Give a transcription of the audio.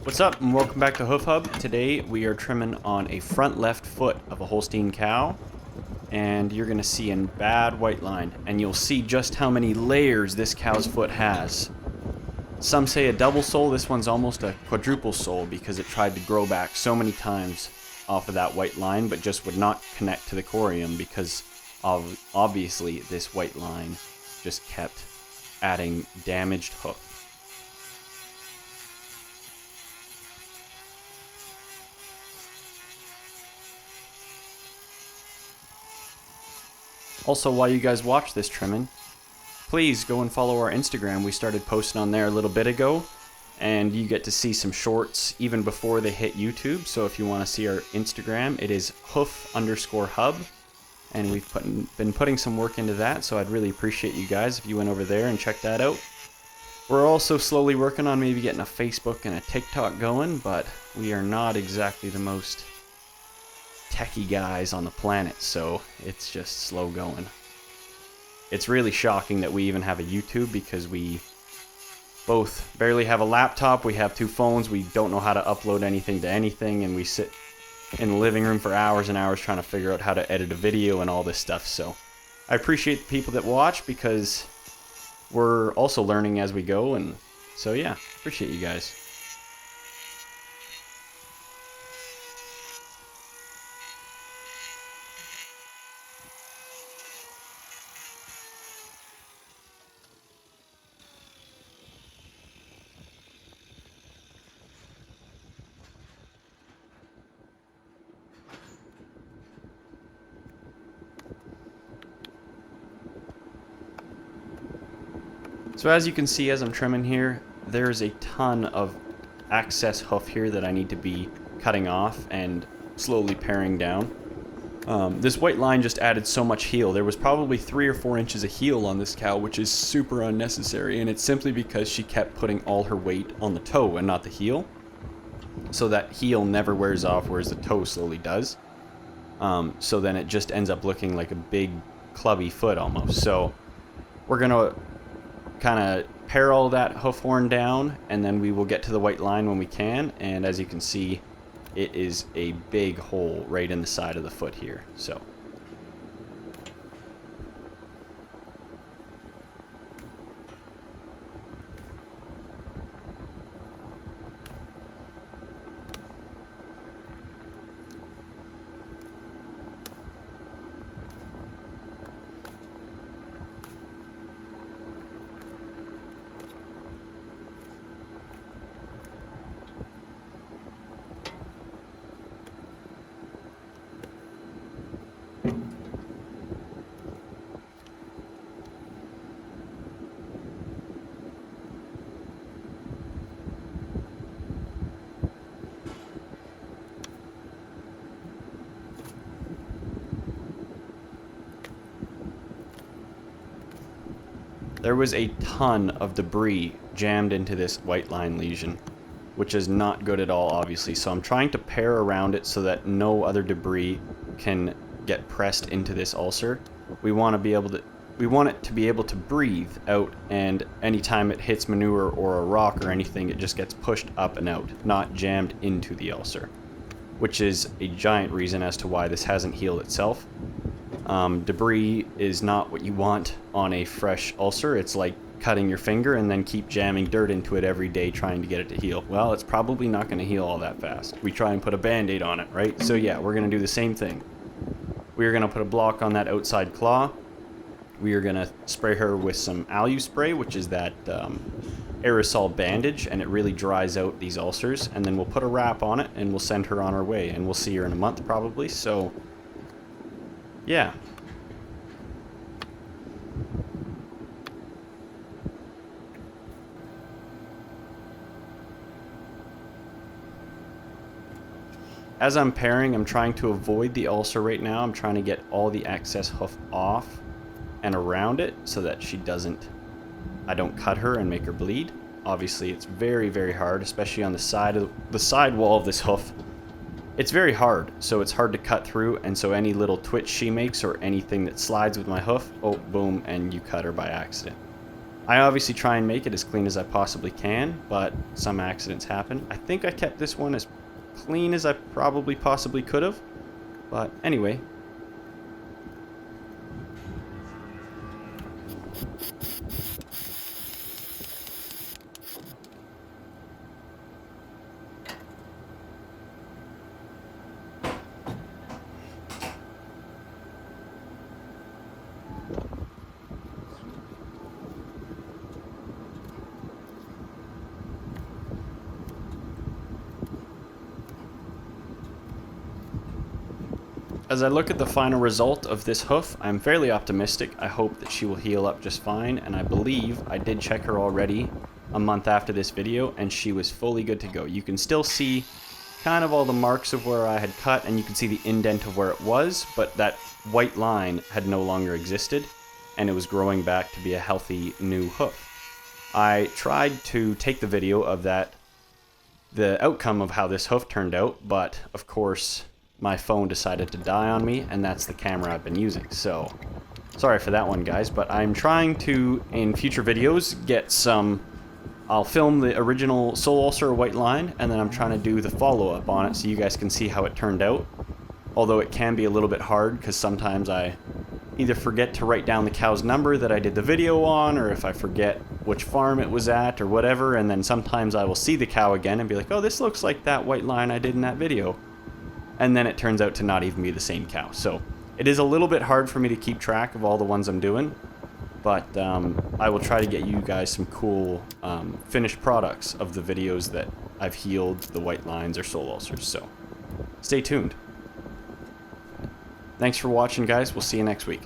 What's up and welcome back to Hoof Hub. Today we are trimming on a front left foot of a Holstein cow, and you're going to see a bad white line, and you'll see just how many layers this cow's foot has. Some say a double sole. This one's almost a quadruple sole because it tried to grow back so many times off of that white line but just would not connect to the corium because obviously this white line just kept adding damaged hoof. Also, while you guys watch this trimming, please go and follow our Instagram. We started posting on there a little bit ago, and you get to see some shorts even before they hit YouTube. So if you want to see our Instagram, it is hoof_hub, and we've been putting some work into that, so I'd really appreciate you guys if you went over there and checked that out. We're also slowly working on maybe getting a Facebook and a TikTok going, but we are not exactly the most techie guys on the planet, so it's just slow going. It's really shocking that we even have a YouTube because we both barely have a laptop, we have two phones, we don't know how to upload anything to anything, and we sit in the living room for hours and hours trying to figure out how to edit a video and all this stuff. So I appreciate the people that watch because we're also learning as we go, and so yeah, appreciate you guys. So as you can see as I'm trimming here, there's a ton of excess hoof here that I need to be cutting off and slowly paring down. This white line just added so much heel. There was probably 3 or 4 inches of heel on this cow, which is super unnecessary, and it's simply because she kept putting all her weight on the toe and not the heel. So that heel never wears off, whereas the toe slowly does. So then it just ends up looking like a big clubby foot almost. So we're gonna kind of pare all that hoof horn down, and then we will get to the white line when we can. And as you can see, it is a big hole right in the side of the foot here. So there was a ton of debris jammed into this white line lesion, which is not good at all, obviously. So I'm trying to pare around it so that no other debris can get pressed into this ulcer. We want it to be able to breathe out, and anytime it hits manure or a rock or anything, it just gets pushed up and out, not jammed into the ulcer, which is a giant reason as to why this hasn't healed itself. Debris is not what you want on a fresh ulcer. It's like cutting your finger and then keep jamming dirt into it every day trying to get it to heal. Well, it's probably not going to heal all that fast. We try and put a band-aid on it, right? So yeah, we're going to do the same thing. We are going to put a block on that outside claw. We are going to spray her with some Alu spray, which is that aerosol bandage, and it really dries out these ulcers. And then we'll put a wrap on it and we'll send her on her way, and we'll see her in a month probably. So yeah. As I'm paring, I'm trying to avoid the ulcer right now. I'm trying to get all the excess hoof off and around it so that I don't cut her and make her bleed. Obviously, it's very, very hard, especially on the side wall of this hoof. It's very hard, so it's hard to cut through, and so any little twitch she makes or anything that slides with my hoof, oh, boom, and you cut her by accident. I obviously try and make it as clean as I possibly can, but some accidents happen. I think I kept this one as clean as I probably possibly could have, but anyway. As I look at the final result of this hoof, I'm fairly optimistic. I hope that she will heal up just fine, and I believe I did check her already a month after this video, and she was fully good to go. You can still see kind of all the marks of where I had cut, and you can see the indent of where it was, but that white line had no longer existed, and it was growing back to be a healthy new hoof. I tried to take the video of the outcome of how this hoof turned out, but of course my phone decided to die on me, and that's the camera I've been using. So sorry for that one, guys, but I'm trying to, in future videos, get some... I'll film the original Soul Ulcer white line, and then I'm trying to do the follow-up on it so you guys can see how it turned out. Although it can be a little bit hard, because sometimes I either forget to write down the cow's number that I did the video on, or if I forget which farm it was at, or whatever, and then sometimes I will see the cow again and be like, oh, this looks like that white line I did in that video. And then it turns out to not even be the same cow. So it is a little bit hard for me to keep track of all the ones I'm doing, but I will try to get you guys some cool finished products of the videos that I've healed the white lines or soul ulcers. So stay tuned. Thanks for watching, guys. We'll see you next week.